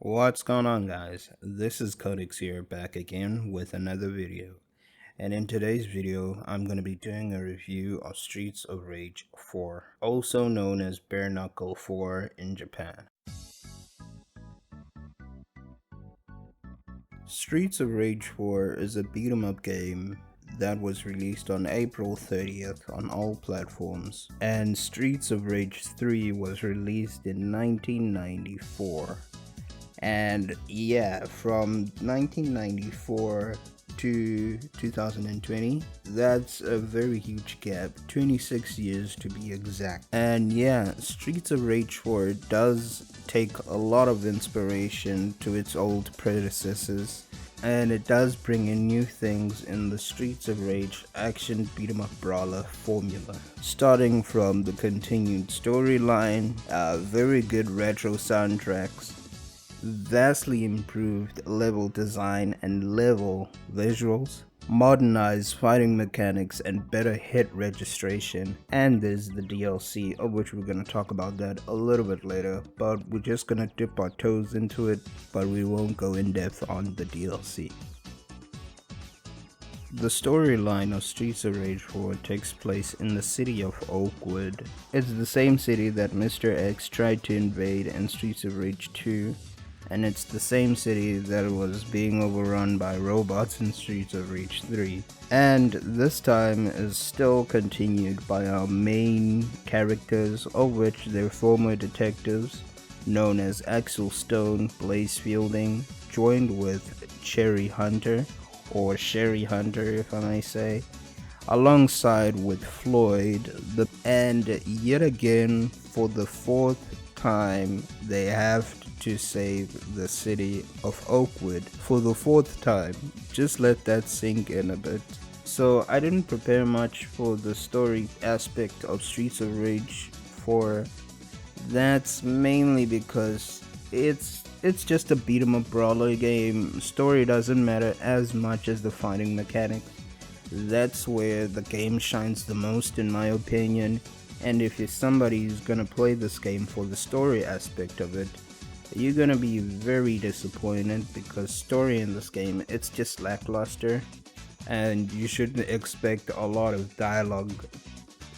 What's going on, guys? This is Codex here, back again with another video. And in today's video, I'm going to be doing a review of Streets of Rage 4, also known as Bare Knuckle 4 in Japan. Streets of Rage 4 is a beat-em-up game that was released on April 30th on all platforms, and Streets of Rage 3 was released in 1994. And yeah, from 1994 to 2020, that's a very huge gap, 26 years to be exact. And yeah, Streets of Rage 4 does take a lot of inspiration to its old predecessors, and it does bring in new things in the Streets of Rage action beat-em-up brawler formula. Starting from the continued storyline, very good retro soundtracks, vastly improved level design and level visuals, modernized fighting mechanics and better hit registration, and there's the DLC, of which we're going to talk about that a little bit later, but we're just going to dip our toes into it, but we won't go in depth on the DLC. The storyline of Streets of Rage 4 takes place in the city of Oakwood. It's the same city that Mr. X tried to invade in Streets of Rage 2, and it's the same city that was being overrun by robots in Streets of Rage 3. And this time is still continued by our main characters, of which they're former detectives, known as Axel Stone, Blaze Fielding, joined with Cherry Hunter, or Sherry Hunter if I may say, alongside with Floyd, and yet again, for the fourth time, they have to save the city of Oakwood for the fourth time. Just let that sink in a bit. So I didn't prepare much for the story aspect of Streets of Rage 4. That's mainly because it's just a beat 'em up brawler game. Story doesn't matter as much as the fighting mechanics. That's where the game shines the most in my opinion. And if you're somebody who's gonna play this game for the story aspect of it, you're gonna be very disappointed because story in this game, it's just lackluster and you shouldn't expect a lot of dialogue.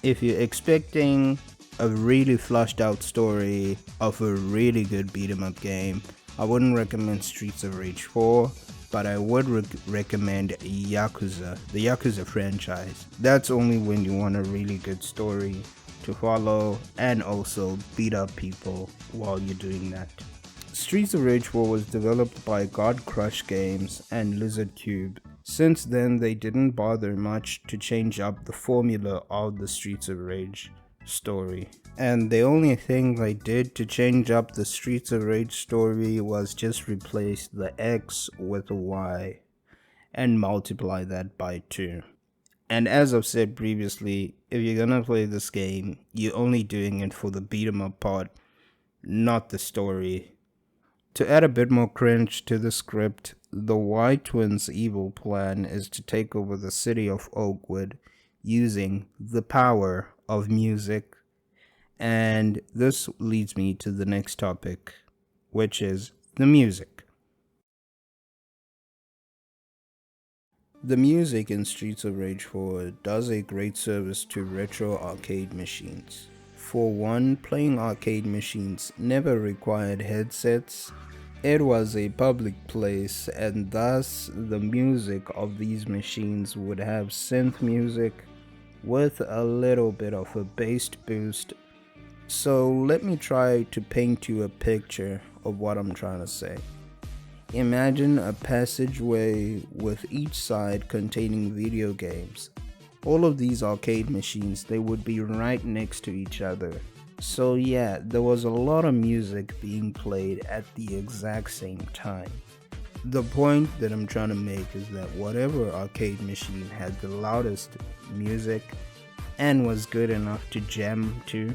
If you're expecting a really flushed out story of a really good beat 'em up game, I wouldn't recommend Streets of Rage 4, but I would recommend Yakuza, the Yakuza franchise. That's only when you want a really good story to follow and also beat up people while you're doing that. Streets of Rage 4 was developed by God Crush Games and Lizard Cube. Since then, they didn't bother much to change up the formula of the Streets of Rage story. And the only thing they did to change up the Streets of Rage story was just replace the X with a Y and multiply that by 2. And as I've said previously, if you're gonna play this game, you're only doing it for the beat 'em up part, not the story. To add a bit more cringe to the script, the Y Twins' evil plan is to take over the city of Oakwood using the power of music. And this leads me to the next topic, which is the music. The music in Streets of Rage 4 does a great service to retro arcade machines. For one, playing arcade machines never required headsets. It was a public place, and thus the music of these machines would have synth music with a little bit of a bass boost. So let me try to paint you a picture of what I'm trying to say. Imagine a passageway with each side containing video games. All of these arcade machines, they would be right next to each other. So yeah, there was a lot of music being played at the exact same time. The point that I'm trying to make is that whatever arcade machine had the loudest music and was good enough to jam to,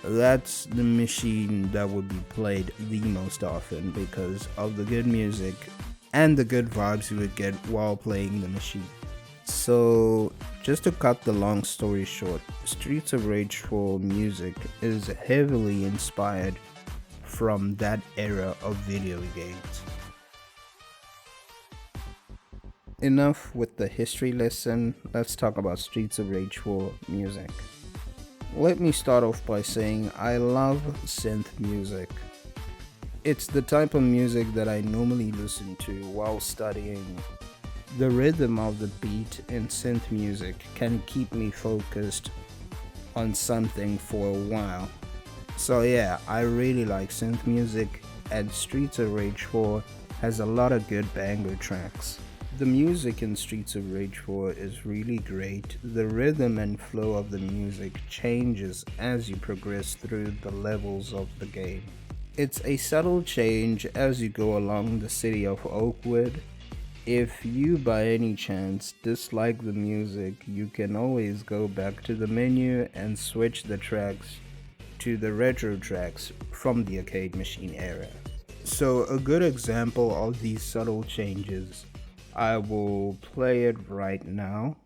that's the machine that would be played the most often because of the good music and the good vibes you would get while playing the machine. So just to cut the long story short, Streets of Rage 4 music is heavily inspired from that era of video games. Enough with the history lesson, let's talk about Streets of Rage 4 music. Let me start off by saying I love synth music. It's the type of music that I normally listen to while studying. The rhythm of the beat in synth music can keep me focused on something for a while. So yeah, I really like synth music, and Streets of Rage 4 has a lot of good banger tracks. The music in Streets of Rage 4 is really great. The rhythm and flow of the music changes as you progress through the levels of the game. It's a subtle change as you go along the city of Oakwood. If you by any chance dislike the music, you can always go back to the menu and switch the tracks to the retro tracks from the arcade machine era. So a good example of these subtle changes, I will play it right now.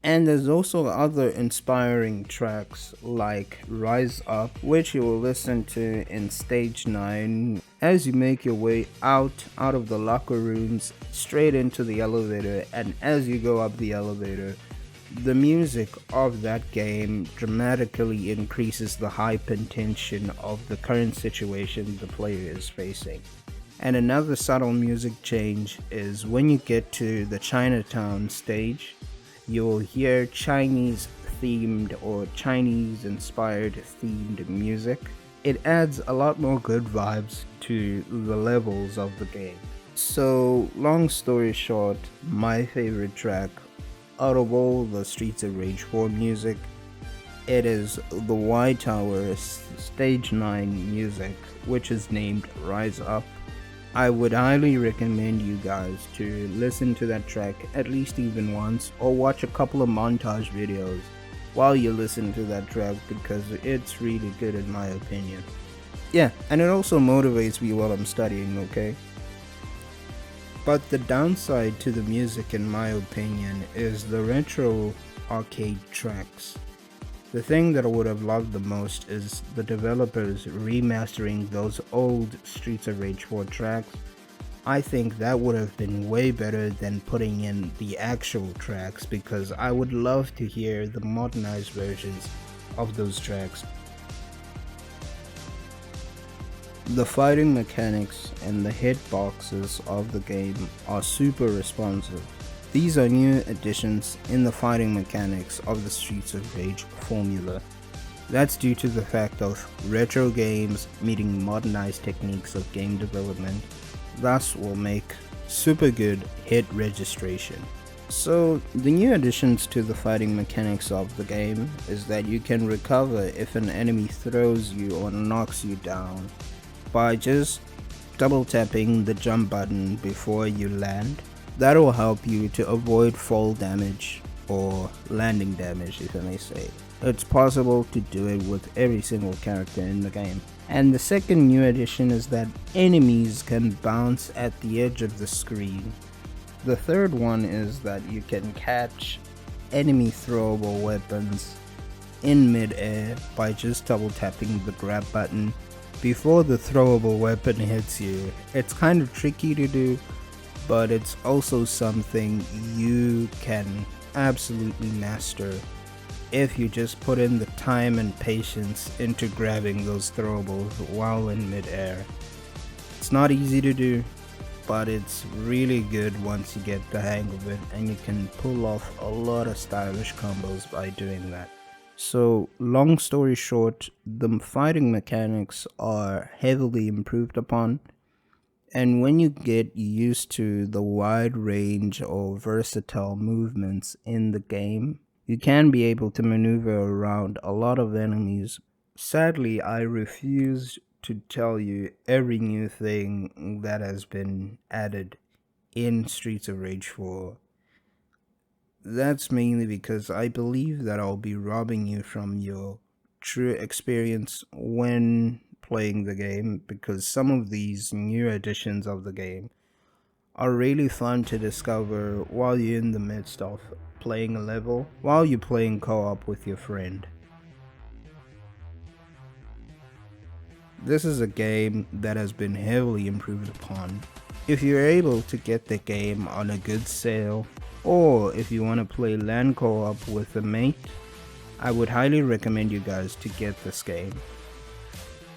And there's also other inspiring tracks like Rise Up, which you will listen to in stage 9 as you make your way out of the locker rooms straight into the elevator, and as you go up the elevator, the music of that game dramatically increases the hype and tension of the current situation the player is facing. And another subtle music change is when you get to the Chinatown stage, you'll hear Chinese themed or Chinese inspired themed music. It adds a lot more good vibes to the levels of the game. So long story short, my favorite track out of all the Streets of Rage 4 music, it is the Y Tower Stage 9 music, which is named Rise Up. I would highly recommend you guys to listen to that track at least even once, or watch a couple of montage videos while you listen to that track, because it's really good in my opinion. Yeah, and it also motivates me while I'm studying, okay? But the downside to the music in my opinion is the retro arcade tracks. The thing that I would have loved the most is the developers remastering those old Streets of Rage 4 tracks. I think that would have been way better than putting in the actual tracks, because I would love to hear the modernized versions of those tracks. The fighting mechanics and the hitboxes of the game are super responsive. These are new additions in the fighting mechanics of the Streets of Rage formula. That's due to the fact of retro games meeting modernized techniques of game development, thus will make super good hit registration. So the new additions to the fighting mechanics of the game is that you can recover if an enemy throws you or knocks you down by just double tapping the jump button before you land. That will help you to avoid fall damage or landing damage, if I may say. It's possible to do it with every single character in the game. And the second new addition is that enemies can bounce at the edge of the screen. The third one is that you can catch enemy throwable weapons in mid-air by just double tapping the grab button before the throwable weapon hits you. It's kind of tricky to do, but it's also something you can absolutely master if you just put in the time and patience into grabbing those throwables while in mid-air. It's not easy to do, but it's really good once you get the hang of it, and you can pull off a lot of stylish combos by doing that. So long story short, the fighting mechanics are heavily improved upon. And when you get used to the wide range of versatile movements in the game, you can be able to maneuver around a lot of enemies. Sadly, I refuse to tell you every new thing that has been added in Streets of Rage 4. That's mainly because I believe that I'll be robbing you from your true experience when playing the game, because some of these new editions of the game are really fun to discover while you're in the midst of playing a level, while you're playing co-op with your friend. This is a game that has been heavily improved upon. If you're able to get the game on a good sale, or if you want to play LAN co-op with a mate, I would highly recommend you guys to get this game.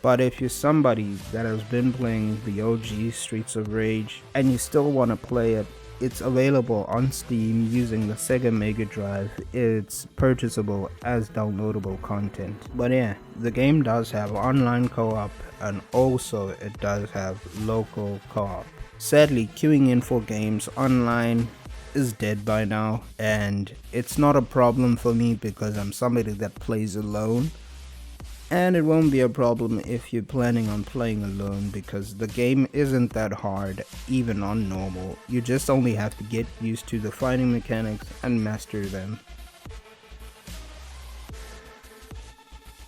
But if you're somebody that has been playing the OG Streets of Rage and you still want to play it, it's available on Steam using the Sega Mega Drive. It's purchasable as downloadable content. But yeah, the game does have online co-op, and also it does have local co-op. Sadly, queuing in for games online is dead by now, and it's not a problem for me because I'm somebody that plays alone. And it won't be a problem if you're planning on playing alone, because the game isn't that hard even on normal. You just only have to get used to the fighting mechanics and master them.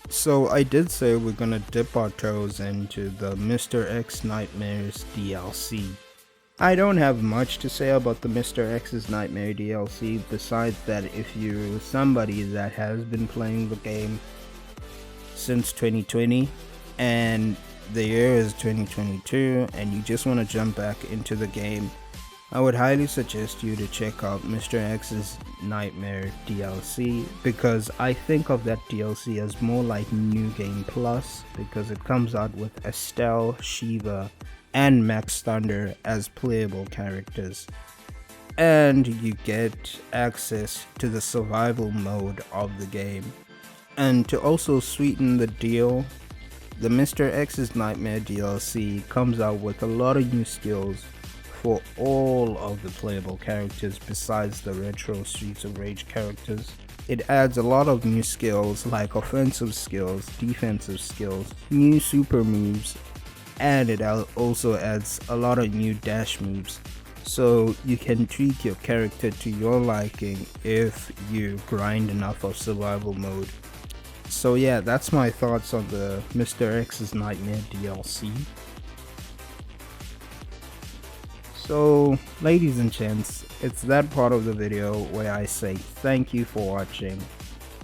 So I did say we're gonna dip our toes into the Mr. X Nightmares DLC. I don't have much to say about the Mr. X's Nightmare DLC besides that if you're somebody that has been playing the game since 2020 and the year is 2022 and you just want to jump back into the game, I would highly suggest you to check out Mr. X's Nightmare DLC, because I think of that DLC as more like New Game Plus, because it comes out with Estelle, Shiva, and Max Thunder as playable characters, and you get access to the survival mode of the game. And to also sweeten the deal, the Mr. X's Nightmare DLC comes out with a lot of new skills for all of the playable characters besides the retro Streets of Rage characters. It adds a lot of new skills like offensive skills, defensive skills, new super moves, and it also adds a lot of new dash moves, so you can tweak your character to your liking if you grind enough of survival mode. So yeah, that's my thoughts on the Mr. X's Nightmare DLC. So ladies and gents, it's that part of the video where I say thank you for watching.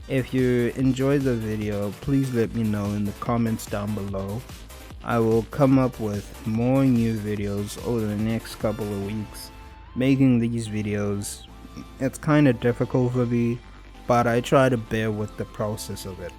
If you enjoyed the video, please let me know in the comments down below. I will come up with more new videos over the next couple of weeks. Making these videos, it's kind of difficult for me, but I try to bear with the process of it.